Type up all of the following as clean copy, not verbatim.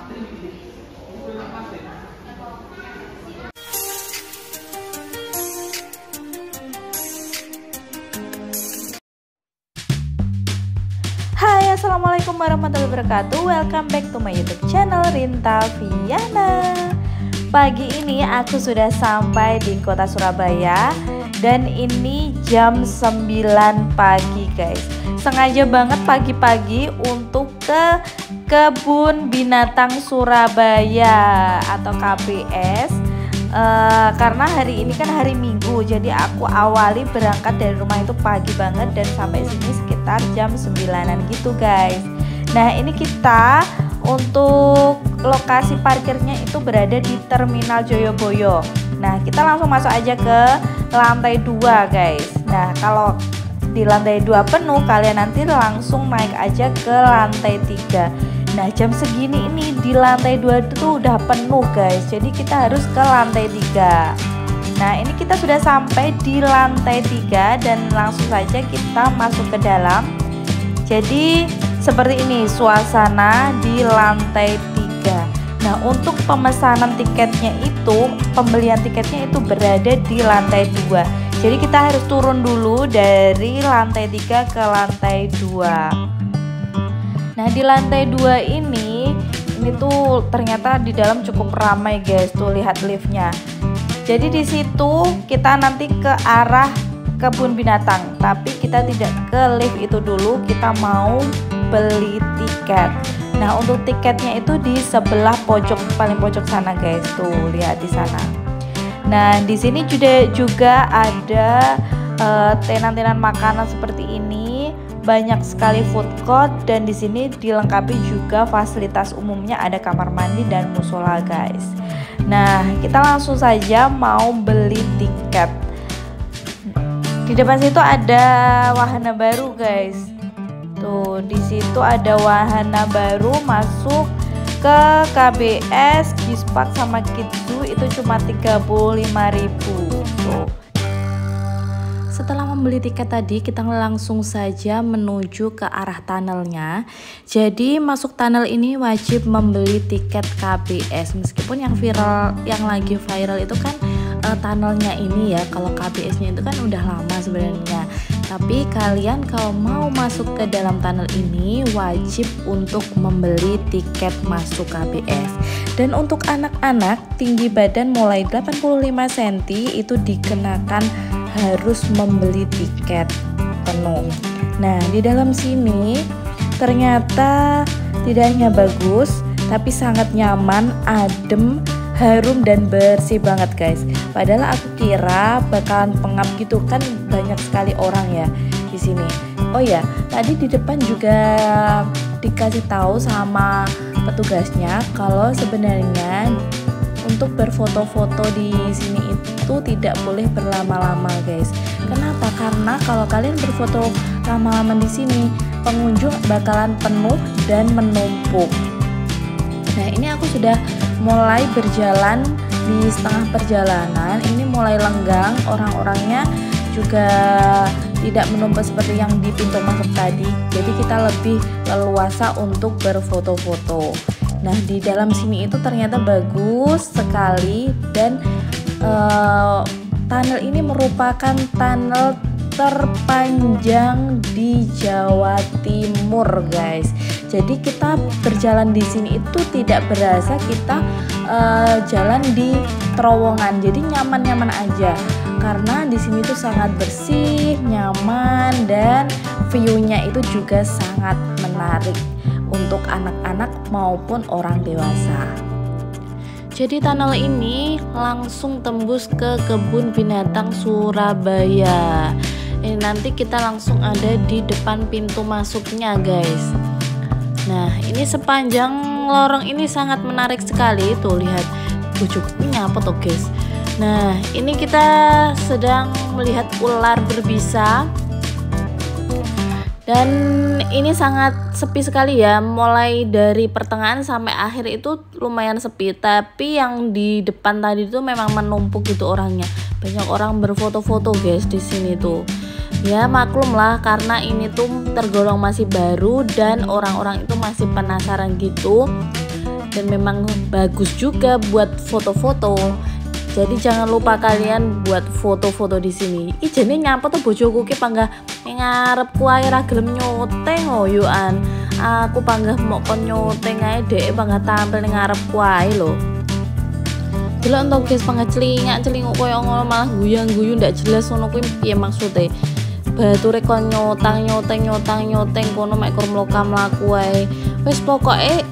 Hai, assalamualaikum warahmatullahi wabarakatuh. Welcome back to my YouTube channel Rinta Viana. Pagi ini aku sudah sampai di kota Surabaya dan ini jam 9 pagi guys. Sengaja banget pagi-pagi untuk ke Kebun Binatang Surabaya atau KBS. Karena hari ini kan hari Minggu, jadi aku awali berangkat dari rumah itu pagi banget dan sampai sini sekitar jam 9-an gitu guys. Nah ini kita untuk lokasi parkirnya itu berada di Terminal Joyoboyo. Nah kita langsung masuk aja ke lantai 2 guys. Nah kalau di lantai 2 penuh, kalian nanti langsung naik aja ke lantai 3. Nah jam segini ini di lantai 2 itu udah penuh guys, jadi kita harus ke lantai 3. Nah ini kita sudah sampai di lantai 3 dan langsung saja kita masuk ke dalam. Jadi seperti ini suasana di lantai 3. Nah untuk pemesanan tiketnya itu, pembelian tiketnya itu berada di lantai 2. Jadi kita harus turun dulu dari lantai 3 ke lantai 2. Nah di lantai 2 ini tuh ternyata di dalam cukup ramai guys, tuh lihat liftnya. Jadi di situ kita nanti ke arah kebun binatang, tapi kita tidak ke lift itu dulu, kita mau beli tiket. Nah untuk tiketnya itu di sebelah pojok, paling pojok sana guys, tuh lihat di sana. Nah di sini juga ada tenan-tenan makanan seperti ini. Banyak sekali food court dan di sini dilengkapi juga fasilitas umumnya, ada kamar mandi dan musola guys. Nah kita langsung saja mau beli tiket. Di depan situ ada wahana baru guys. Tuh di situ ada wahana baru masuk ke KBS, Gispark sama Kids Zoo itu cuma 35.000. Tuh. Setelah membeli tiket tadi, kita langsung saja menuju ke arah tunnelnya. Jadi masuk tunnel ini wajib membeli tiket KBS. Meskipun yang lagi viral itu kan tunnelnya ini ya. Kalau KBS-nya itu kan udah lama sebenarnya. Tapi kalian kalau mau masuk ke dalam tunnel ini wajib untuk membeli tiket masuk KBS. Dan untuk anak-anak tinggi badan mulai 85 cm itu dikenakan harus membeli tiket penuh. Nah di dalam sini ternyata tidak hanya bagus tapi sangat nyaman, adem, harum dan bersih banget guys. Padahal aku kira bakalan pengap gitu kan, banyak sekali orang ya di sini. Oh ya, tadi di depan juga dikasih tahu sama petugasnya kalau sebenarnya untuk berfoto-foto di sini itu tidak boleh berlama-lama guys. Kenapa? Karena kalau kalian berfoto lama-lama di sini, pengunjung bakalan penuh dan menumpuk. Nah ini aku sudah mulai berjalan di setengah perjalanan. Ini mulai lenggang, orang-orangnya juga tidak menumpuk seperti yang di pintu masuk tadi. Jadi kita lebih leluasa untuk berfoto-foto. Nah di dalam sini itu ternyata bagus sekali dan tunnel ini merupakan tunnel terpanjang di Jawa Timur guys. Jadi kita berjalan di sini itu tidak berasa kita jalan di terowongan. Jadi nyaman-nyaman aja karena di sini tuh sangat bersih, nyaman dan view-nya itu juga sangat menarik untuk anak-anak maupun orang dewasa. Jadi tunnel ini langsung tembus ke Kebun Binatang Surabaya. Ini nanti kita langsung ada di depan pintu masuknya guys. Nah ini sepanjang lorong ini sangat menarik sekali. Tuh lihat bujuk-bujunya apa tuh guys. Nah ini kita sedang melihat ular berbisa. Dan ini sangat sepi sekali ya, mulai dari pertengahan sampai akhir itu lumayan sepi. Tapi yang di depan tadi itu memang menumpuk gitu orangnya. Banyak orang berfoto-foto guys di sini tuh. Ya maklum lah karena ini tuh tergolong masih baru dan orang-orang itu masih penasaran gitu. dan memang bagus juga buat foto-foto. Jadi jangan lupa kalian buat foto-foto di sini. Ijene nyapa tuh bojoku ki panggah ngarep ku ae ra gelem nyoteng oyuan. Aku panggah mau kon nyoteng ae dhek panggah tampil ning ngarepku ae lho. Delok entuk guys panggah celingak-celinguk koyo ngono malah guyang-guyu ndak jelas ngono kuwi piye maksude. Bature kon nyoteng kono mek kur mlaku ae. Wis pokoke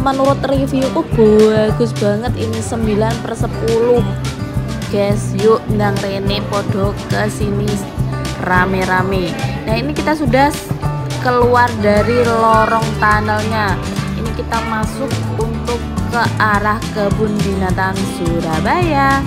menurut reviewku bagus banget ini 9/10 guys. Yuk ndang rene podo ke sini rame-rame. Nah ini kita sudah keluar dari lorong tunnelnya. Ini kita masuk untuk ke arah kebun binatang Surabaya.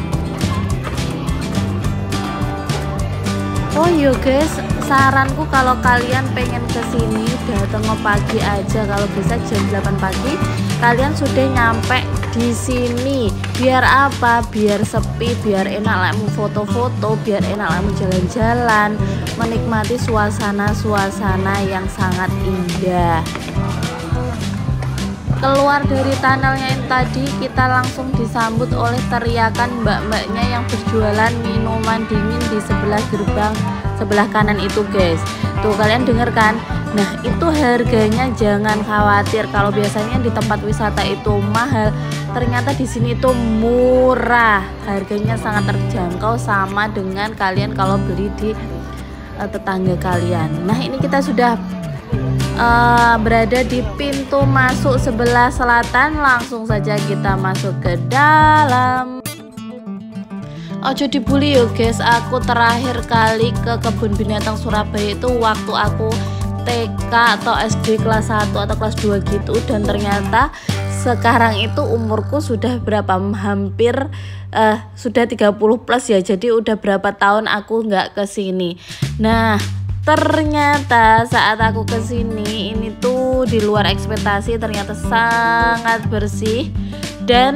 Oh yo guys, saranku kalau kalian pengen kesini datang pagi aja, kalau bisa jam 8 pagi kalian sudah nyampe di sini. Biar apa? Biar sepi, biar enak lemu foto-foto, biar enak lemu jalan-jalan, menikmati suasana-suasana yang sangat indah. Keluar dari tunnelnya ini tadi kita langsung disambut oleh teriakan mbak-mbaknya yang berjualan minuman dingin di sebelah gerbang sebelah kanan itu guys. Tuh kalian denger kan? Nah itu harganya jangan khawatir. Kalau biasanya di tempat wisata itu mahal, ternyata di sini tuh murah. Harganya sangat terjangkau sama dengan kalian kalau beli di tetangga kalian. Nah ini kita sudah berada di pintu masuk sebelah selatan. Langsung saja kita masuk ke dalam. Ojo dibully yo guys, aku terakhir kali ke kebun binatang Surabaya itu waktu aku TK atau SD kelas 1 atau kelas 2 gitu. Dan ternyata sekarang itu umurku sudah berapa, hampir sudah 30 plus ya. Jadi udah berapa tahun aku nggak kesini. Nah ternyata saat aku kesini ini tuh di luar ekspektasi, ternyata sangat bersih. Dan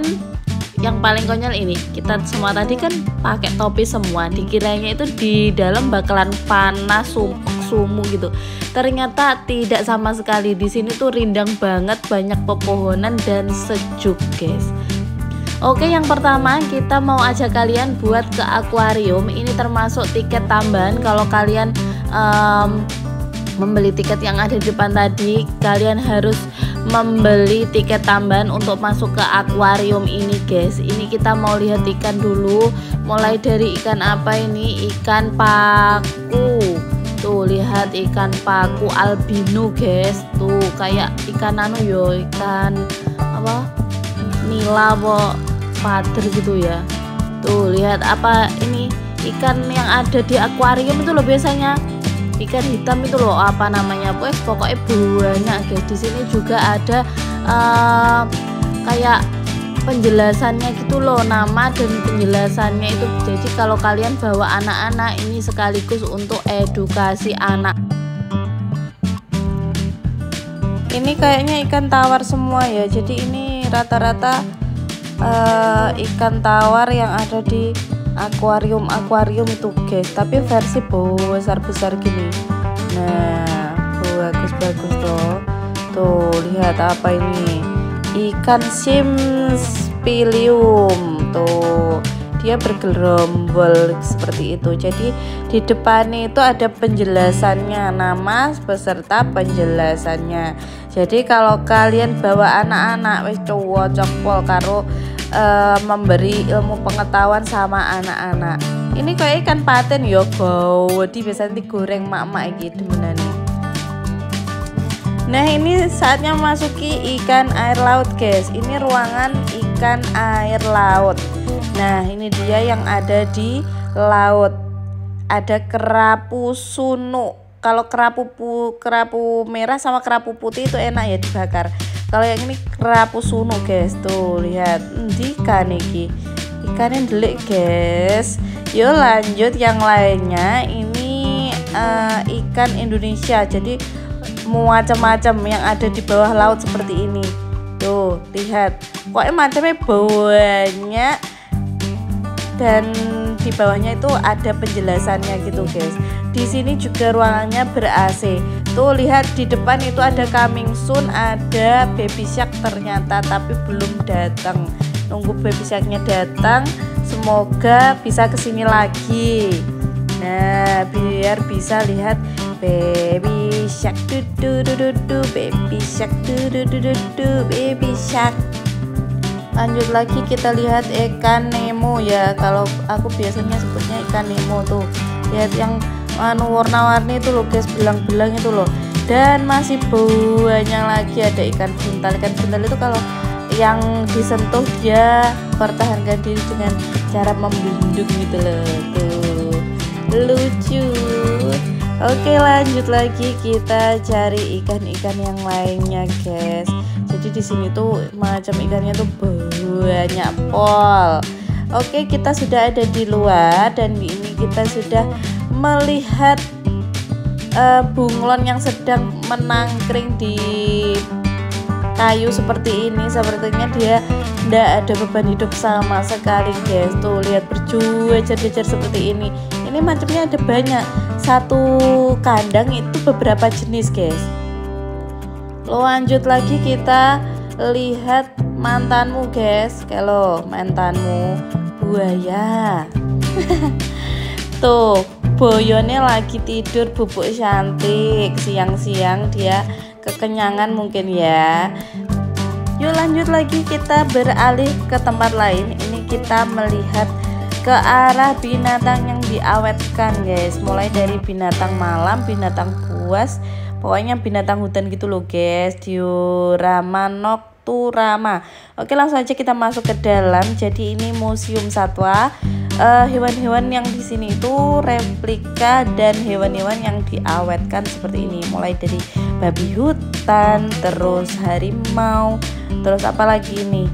yang paling konyol ini, kita semua tadi kan pakai topi semua, dikiranya itu di dalam bakalan panas sumu gitu. Ternyata tidak sama sekali. Di sini tuh rindang banget, banyak pepohonan dan sejuk guys. Oke, yang pertama kita mau ajak kalian buat ke akuarium. Ini termasuk tiket tambahan. Kalau kalian membeli tiket yang ada di depan tadi, kalian harus membeli tiket tambahan untuk masuk ke akuarium ini guys. Ini kita mau lihat ikan dulu. Mulai dari ikan apa ini? Ikan paku. Tuh lihat ikan paku albino guys. Tuh kayak ikan anu yo, ikan apa? Nila po pader gitu ya. Tuh lihat apa ini? Ikan yang ada di akuarium itu loh biasanya. Ikan hitam itu loh, apa namanya, pues pokoknya banyak guys. Di sini juga ada kayak penjelasannya gitu loh, nama dan penjelasannya itu. Jadi kalau kalian bawa anak-anak ini sekaligus untuk edukasi anak. Ini kayaknya ikan tawar semua ya. Jadi ini rata-rata ikan tawar yang ada di akuarium itu guys, tapi versi besar gini. Nah bagus tuh lihat apa ini, ikan simspilium. Tuh dia bergerombol seperti itu. Jadi di depannya itu ada penjelasannya, nama beserta penjelasannya. Jadi kalau kalian bawa anak-anak wis cocok pol karo memberi ilmu pengetahuan sama anak-anak. Ini kayak ikan paten yo di biasanya digoreng mak-mak gitu beneran. Nah ini saatnya masuki ikan air laut guys. Ini ruangan ikan air laut. Nah ini dia yang ada di laut. Ada kerapu sunu. Kalau kerapu merah sama kerapu putih itu enak ya dibakar. Kalau yang ini kerapu sunu guys. Tuh lihat ikan iki, ikannya delik guys. Yuk lanjut yang lainnya. Ini ikan Indonesia. Jadi macam-macam yang ada di bawah laut seperti ini. Tuh lihat, pokoknya macamnya banyak. Dan di bawahnya itu ada penjelasannya gitu guys. Di sini juga ruangannya ber AC. Tuh lihat di depan itu ada coming soon, ada baby shark ternyata, tapi belum datang. Nunggu baby sharknya datang, semoga bisa kesini lagi. Nah, biar bisa lihat baby shark, baby shark, baby shark. Lanjut lagi kita lihat ikan Nemo ya. Kalau aku biasanya sebutnya ikan Nemo tuh. Lihat yang warna-warni itu loh guys, belang-belang itu loh. Dan masih banyak lagi, ada ikan buntal. Ikan buntal itu kalau yang disentuh dia pertahankan diri dengan cara membindung gitu loh. Tuh lucu. Oke, lanjut lagi kita cari ikan-ikan yang lainnya guys. Jadi di sini tuh macam ikannya tuh banyak pol. Oke, kita sudah ada di luar dan ini kita sudah melihat bunglon yang sedang menangkring di kayu seperti ini. Sepertinya dia tidak ada beban hidup sama sekali guys. Tuh lihat berjejer-jejer seperti ini. Ini macamnya ada banyak. Satu kandang itu beberapa jenis guys. Lanjut lagi kita lihat mantanmu guys. Kalau mantanmu buaya. Tuh boyone lagi tidur bubuk cantik. Siang-siang dia kekenyangan mungkin ya. Yuk lanjut lagi kita beralih ke tempat lain. Ini kita melihat ke arah binatang yang diawetkan guys. Mulai dari binatang malam, binatang buas, pokoknya binatang hutan gitu loh guys. Diorama Nocturama. Oke, langsung aja kita masuk ke dalam. Jadi ini museum satwa. Hewan-hewan yang di sini itu replika dan hewan-hewan yang diawetkan seperti ini. Mulai dari babi hutan, terus harimau, terus apalagi ini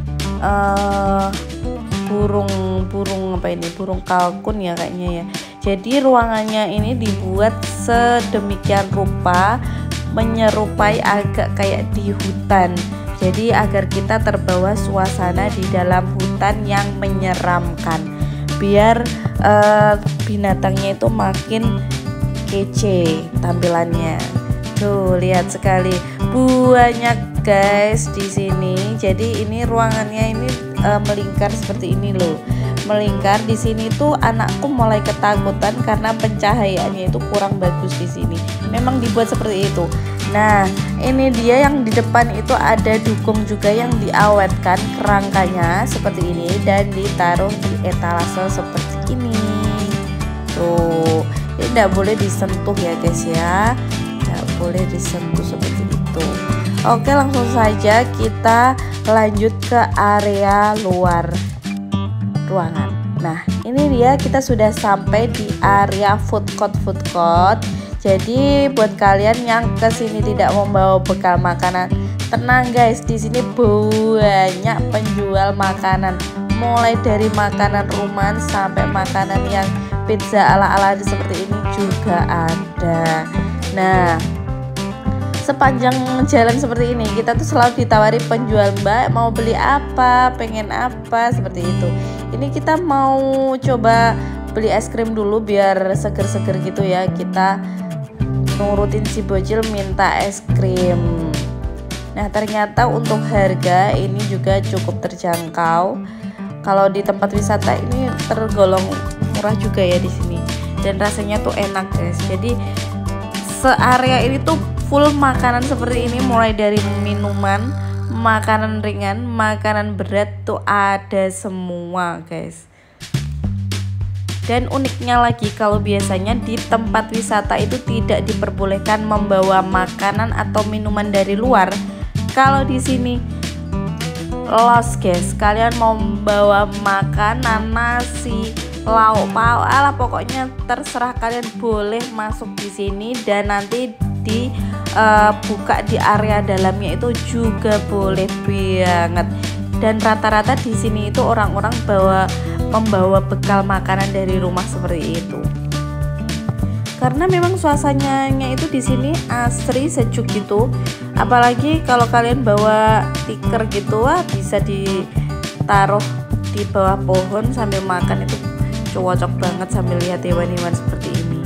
burung apa ini, burung kalkun ya kayaknya ya. Jadi ruangannya ini dibuat sedemikian rupa menyerupai agak kayak di hutan. Jadi agar kita terbawa suasana di dalam hutan yang menyeramkan, biar binatangnya itu makin kece tampilannya. Tuh lihat sekali banyak guys di sini. Jadi ini ruangannya ini melingkar seperti ini loh. Melingkar di sini tuh anakku mulai ketakutan karena pencahayaannya itu kurang bagus di sini. Memang dibuat seperti itu. Nah, ini dia yang di depan itu ada dukung juga yang diawetkan kerangkanya seperti ini dan ditaruh di etalase seperti ini. Tuh, ini tidak boleh disentuh ya guys ya. Tidak boleh disentuh seperti itu. Oke, langsung saja kita lanjut ke area luar ruangan. Nah, ini dia kita sudah sampai di area food court. Jadi buat kalian yang kesini tidak membawa bekal makanan, tenang guys, di sini banyak penjual makanan. Mulai dari makanan rumahan sampai makanan yang pizza ala-ala seperti ini juga ada. Nah, sepanjang jalan seperti ini kita tuh selalu ditawari penjual, mbak mau beli apa, pengen apa, seperti itu. Ini kita mau coba beli es krim dulu biar seger-seger gitu ya. Kita nurutin si bocil minta es krim. Nah, ternyata untuk harga ini juga cukup terjangkau. Kalau di tempat wisata ini tergolong murah juga ya di sini. Dan rasanya tuh enak guys. Jadi searea ini tuh full makanan seperti ini, mulai dari minuman, makanan ringan, makanan berat tuh ada semua guys. Dan uniknya lagi, kalau biasanya di tempat wisata itu tidak diperbolehkan membawa makanan atau minuman dari luar. Kalau di sini los guys, kalian mau membawa makanan, nasi, lauk pauk, ala pokoknya terserah kalian, boleh masuk di sini dan nanti dibuka di area dalamnya itu juga boleh banget. Dan rata-rata di sini itu orang-orang membawa bekal makanan dari rumah seperti itu. Karena memang suasananya itu di sini asri, sejuk gitu. Apalagi kalau kalian bawa tikar gitu, wah bisa ditaruh di bawah pohon sambil makan, itu cocok banget sambil lihat hewan-hewan seperti ini.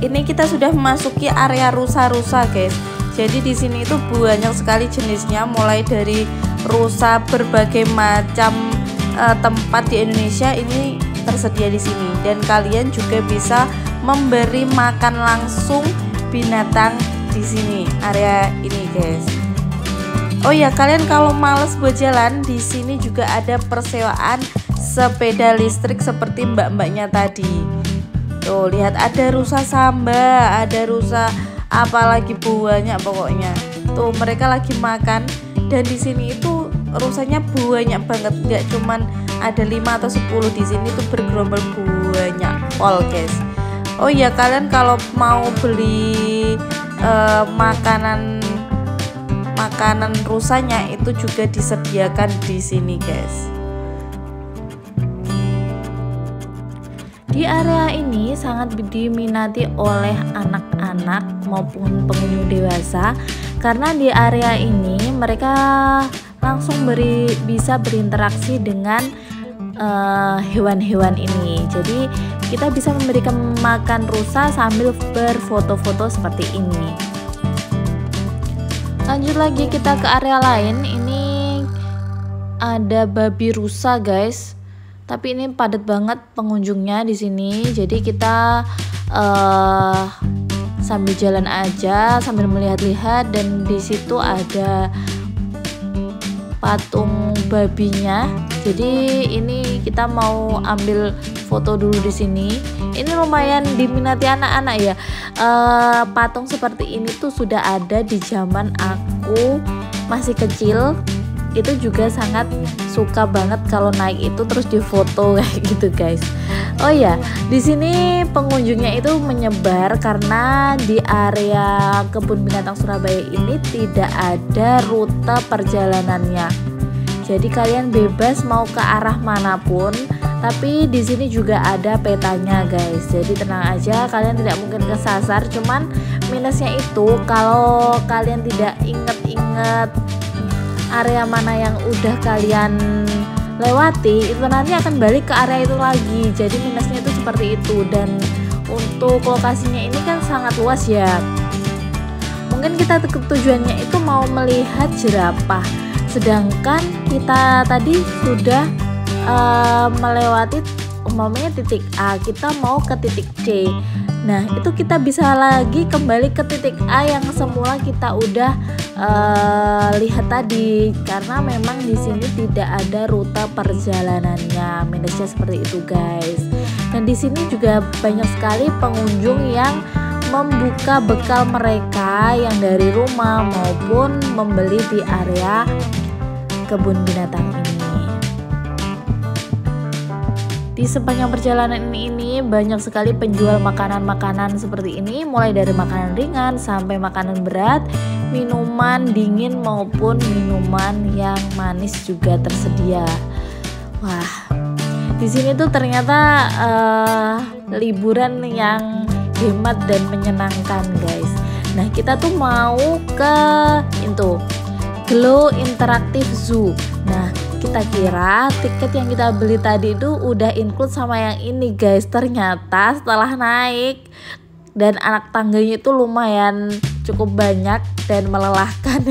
ini kita sudah memasuki area rusa-rusa guys. Jadi di sini itu banyak sekali jenisnya, mulai dari rusa berbagai macam tempat di Indonesia ini tersedia di sini, dan kalian juga bisa memberi makan langsung binatang di sini, area ini guys. Oh ya, kalian kalau males buat jalan, di sini juga ada persewaan sepeda listrik seperti mbak-mbaknya tadi. Tuh lihat, ada rusa samba, ada rusa apalagi banyak pokoknya. Tuh mereka lagi makan, dan di sini itu rusanya banyak banget, nggak cuman ada 5 atau 10, di sini tuh bergerombol banyak pol guys. Oh ya, kalian kalau mau beli makanan rusanya itu juga disediakan di sini guys. Di area ini sangat diminati oleh anak-anak maupun pengunjung dewasa, karena di area ini mereka langsung bisa berinteraksi dengan hewan-hewan ini. Jadi kita bisa memberikan makan rusa sambil berfoto-foto seperti ini. Lanjut lagi kita ke area lain. Ini ada babi rusa guys, tapi ini padat banget pengunjungnya di sini. Jadi kita sambil jalan aja sambil melihat-lihat, dan di situ ada patung babinya. Jadi ini kita mau ambil foto dulu di sini. Ini lumayan diminati anak-anak ya. Patung seperti ini tuh sudah ada di zaman aku masih kecil. Itu juga sangat suka banget kalau naik itu terus difoto kayak gitu guys. Oh ya, di sini pengunjungnya itu menyebar karena di area Kebun Binatang Surabaya ini tidak ada rute perjalanannya. Jadi kalian bebas mau ke arah manapun, tapi di sini juga ada petanya guys. Jadi tenang aja, kalian tidak mungkin kesasar. Cuman minusnya itu kalau kalian tidak inget-inget area mana yang udah kalian lewati, itu nanti akan balik ke area itu lagi. Jadi minusnya itu seperti itu. Dan untuk lokasinya ini kan sangat luas ya. Mungkin kita tujuannya itu mau melihat jerapah, sedangkan kita tadi sudah melewati umpamanya titik A, kita mau ke titik C. Nah itu kita bisa lagi kembali ke titik A yang semula kita udah lihat tadi, karena memang di sini tidak ada rute perjalanannya. Minusnya seperti itu guys. Dan di sini juga banyak sekali pengunjung yang membuka bekal mereka yang dari rumah maupun membeli di area kebun binatang ini. Di sepanjang perjalanan ini banyak sekali penjual makanan-makanan seperti ini, mulai dari makanan ringan sampai makanan berat, minuman dingin maupun minuman yang manis juga tersedia. Wah, di sini tuh ternyata liburan yang hemat dan menyenangkan guys. Nah kita tuh mau ke itu Glow Interactive Zoo. Nah kita kira tiket yang kita beli tadi itu udah include sama yang ini guys. Ternyata setelah naik dan anak tangganya itu lumayan cukup banyak dan melelahkan.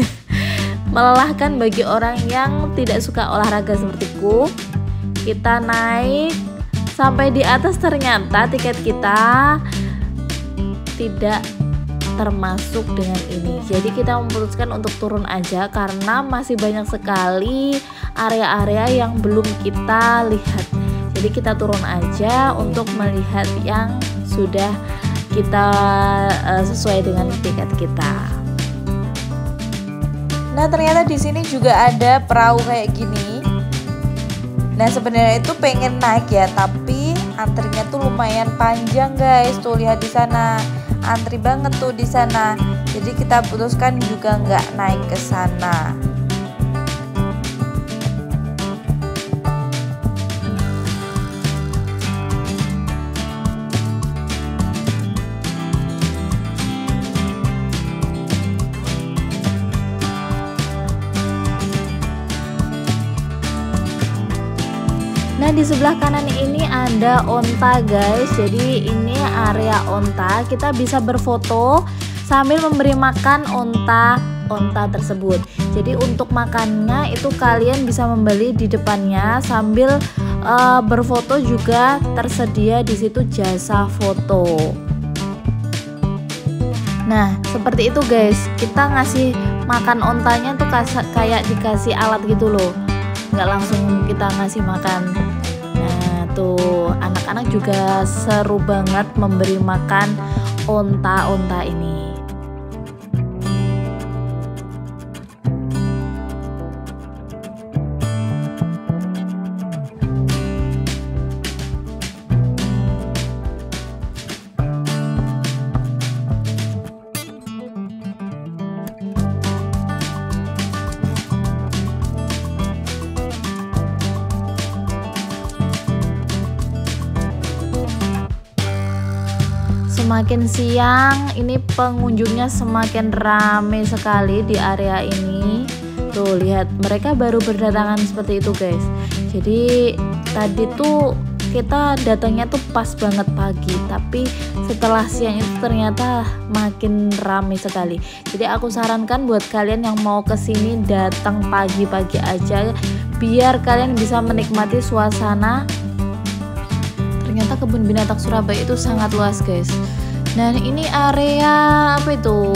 Melelahkan bagi orang yang tidak suka olahraga sepertiku. Kita naik sampai di atas, ternyata tiket kita tidak termasuk dengan ini. Jadi kita memutuskan untuk turun aja karena masih banyak sekali area-area yang belum kita lihat. Jadi kita turun aja untuk melihat yang sudah kita sesuai dengan tiket kita. Nah ternyata di sini juga ada perahu kayak gini. Nah sebenarnya itu pengen naik ya, tapi antrinya tuh lumayan panjang guys. Tuh lihat di sana, antri banget tuh di sana. Jadi kita putuskan juga nggak naik ke sana. Nah, di sebelah kanan ini ada onta guys. Jadi ini area onta, kita bisa berfoto sambil memberi makan onta tersebut. Jadi untuk makannya itu kalian bisa membeli di depannya, sambil berfoto juga tersedia di situ jasa foto. Nah, seperti itu guys. Kita ngasih makan ontanya tuh kayak dikasih alat gitu loh, nggak langsung kita ngasih makan. Nah tuh, anak-anak juga seru banget memberi makan onta ini. Semakin siang ini pengunjungnya semakin ramai sekali di area ini. Tuh lihat, mereka baru berdatangan seperti itu guys. Jadi tadi tuh kita datangnya tuh pas banget pagi, tapi setelah siang itu ternyata makin ramai sekali. Jadi aku sarankan buat kalian yang mau kesini datang pagi-pagi aja, biar kalian bisa menikmati suasana. Ternyata kebun binatang Surabaya itu sangat luas guys. Dan ini area apa itu?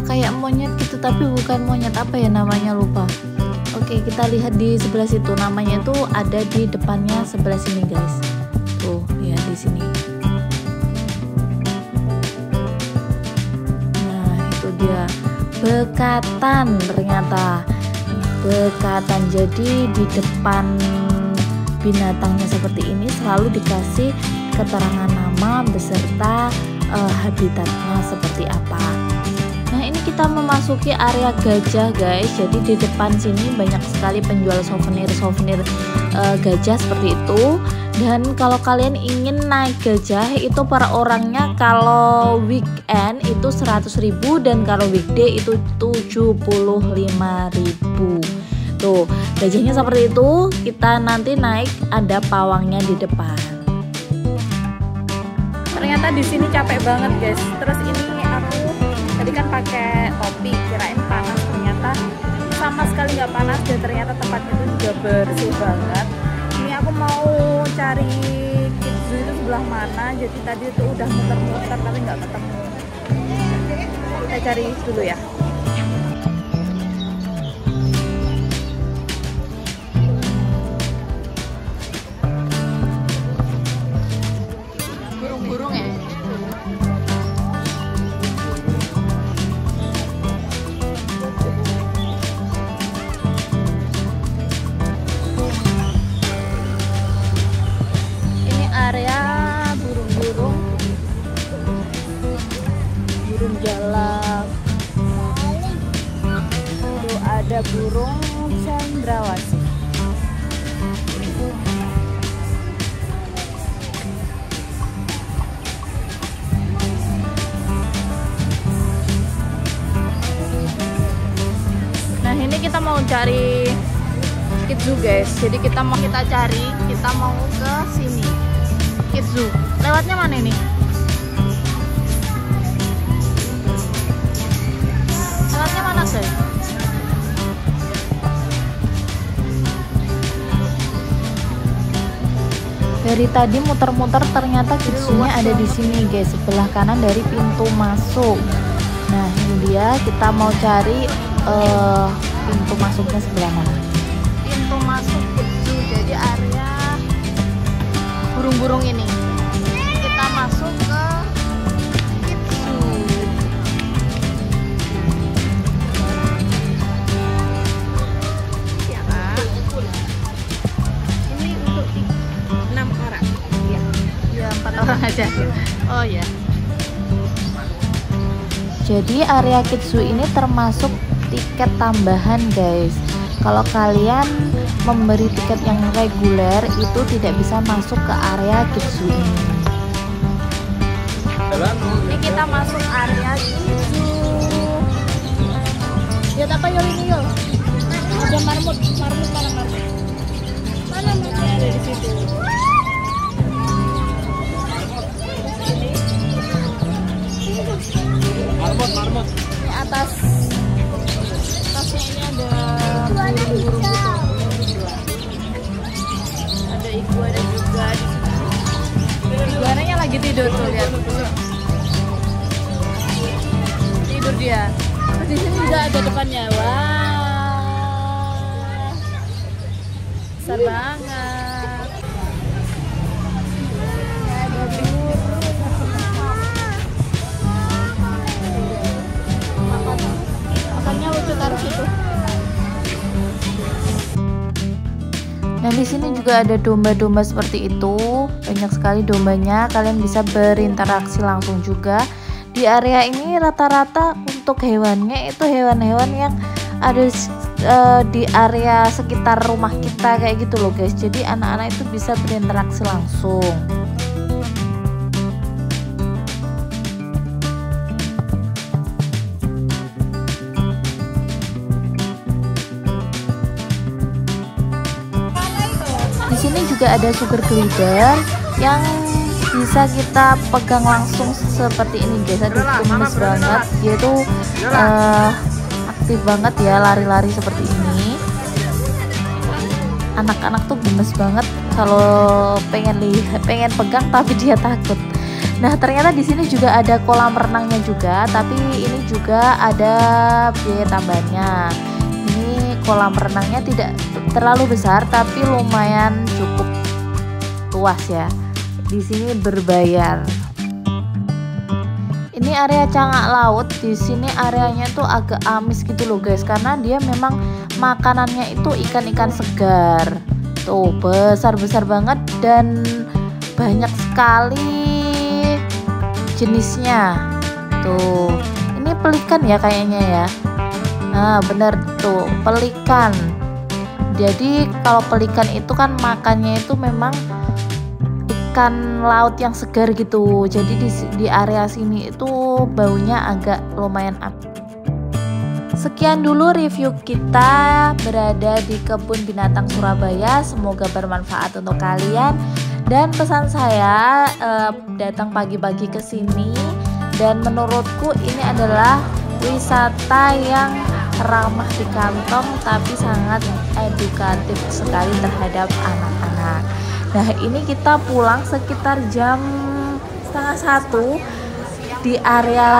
Kayak monyet gitu, tapi bukan monyet, apa ya namanya, lupa. Oke, kita lihat di sebelah situ, namanya itu ada di depannya sebelah sini guys. Tuh lihat di sini. Nah itu dia, bekatan. Ternyata bekatan. Jadi di depan binatangnya seperti ini selalu dikasih keterangan nama beserta habitatnya seperti apa. Nah ini kita memasuki area gajah guys. Jadi di depan sini banyak sekali penjual souvenir gajah seperti itu. Dan kalau kalian ingin naik gajah itu per orangnya, kalau weekend itu 100.000 dan kalau weekday itu 75.000. Tuh, gajahnya seperti itu. Kita nanti naik, ada pawangnya di depan. Ternyata di sini capek banget guys. Terus ini aku tadi kan pakai topi, kirain panas, ternyata sama sekali nggak panas, dan ternyata tempatnya itu juga bersih banget. Ini aku mau cari Kids Zoo itu sebelah mana. Jadi tadi itu udah muter-muter tapi nggak ketemu. Kita cari dulu ya. Burung ya. Ini area burung jalak. Tuh ada burung cendrawasih. Nah ini kita mau cari Kids Zoo guys. Jadi kita mau ke sini Kids Zoo. Lewatnya mana ini? Lewatnya mana guys? Dari tadi muter-muter ternyata Kids Zoo-nya ada di sini guys, sebelah kanan dari pintu masuk. Nah ini dia, kita mau cari pintu masuknya sebelah mana. Pintu masuk Kids Zoo, jadi area burung-burung ini. Kita masuk ke Kids Zoo. Ya Kak. Ini untuk 6 orang. Iya. Ya 4 orang aja. Oh ya. Jadi area Kids Zoo ini termasuk tiket tambahan guys. Kalau kalian memberi tiket yang reguler itu tidak bisa masuk ke area Kids Zoo ini. Ini kita masuk area Kids Zoo. Lihat apa Yol ini Yol? Ada marmut mana marmut? Mana marmut? situ. Marmot. Di atasnya ini ada burung-burung gitu. Ada iguana juga di sini. Iguananya lagi tidur tuh, lihat. Tidur dia. Terus di sini juga ada depannya. Wah, besar banget. Ada burung. Makannya lucu, taruh situ. Nah, di sini juga ada domba-domba seperti itu. Banyak sekali dombanya. Kalian bisa berinteraksi langsung juga. Di area ini rata-rata untuk hewannya itu hewan-hewan yang ada di area sekitar rumah kita kayak gitu loh, guys. Jadi anak-anak itu bisa berinteraksi langsung. Di sini juga ada sugar glider yang bisa kita pegang langsung seperti ini, guys. Aduh, gemes banget. Dia tuh aktif banget ya, lari-lari seperti ini. Anak-anak tuh gemes banget kalau pengen pegang tapi dia takut. Nah, ternyata di sini juga ada kolam renangnya juga, tapi ini juga ada biaya tambahnya. Ini kolam renangnya tidak terlalu besar tapi lumayan cukup luas ya. Di sini berbayar. Ini area cangak laut. Di sini areanya tuh agak amis gitu loh, guys, karena dia memang makanannya itu ikan-ikan segar. Tuh, besar-besar banget dan banyak sekali jenisnya. Tuh, ini pelikan ya kayaknya ya. Nah, bener tuh, pelikan. Jadi kalau pelikan itu kan makannya itu memang ikan laut yang segar gitu. Jadi di area sini itu baunya agak lumayan amis. Sekian dulu review kita berada di Kebun Binatang Surabaya. Semoga bermanfaat untuk kalian. Dan pesan saya, datang pagi-pagi ke sini, dan menurutku ini adalah wisata yang ramah di kantong tapi sangat edukatif sekali terhadap anak-anak. Nah, ini kita pulang sekitar jam 12:30 di area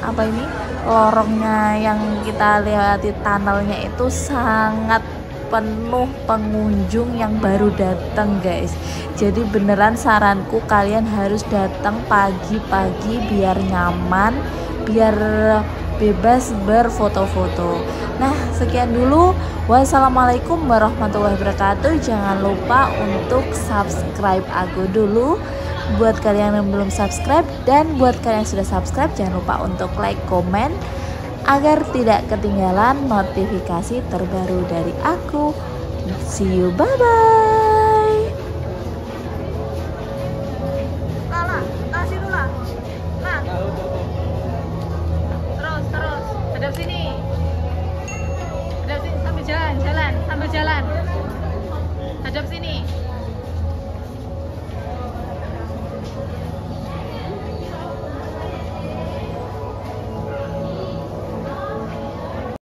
apa ini, lorongnya yang kita lewati tunnelnya itu sangat penuh pengunjung yang baru datang, guys. Jadi beneran saranku kalian harus datang pagi-pagi biar nyaman, biar bebas berfoto-foto. Nah, sekian dulu. Wassalamualaikum warahmatullahi wabarakatuh. Jangan lupa untuk subscribe aku dulu buat kalian yang belum subscribe, dan buat kalian yang sudah subscribe jangan lupa untuk like, komen agar tidak ketinggalan notifikasi terbaru dari aku. See you, bye bye. Lala, kasih dulu lah. Nah. Terus hadap sini. Hadap sini sambil jalan, sambil jalan. Hadap sini.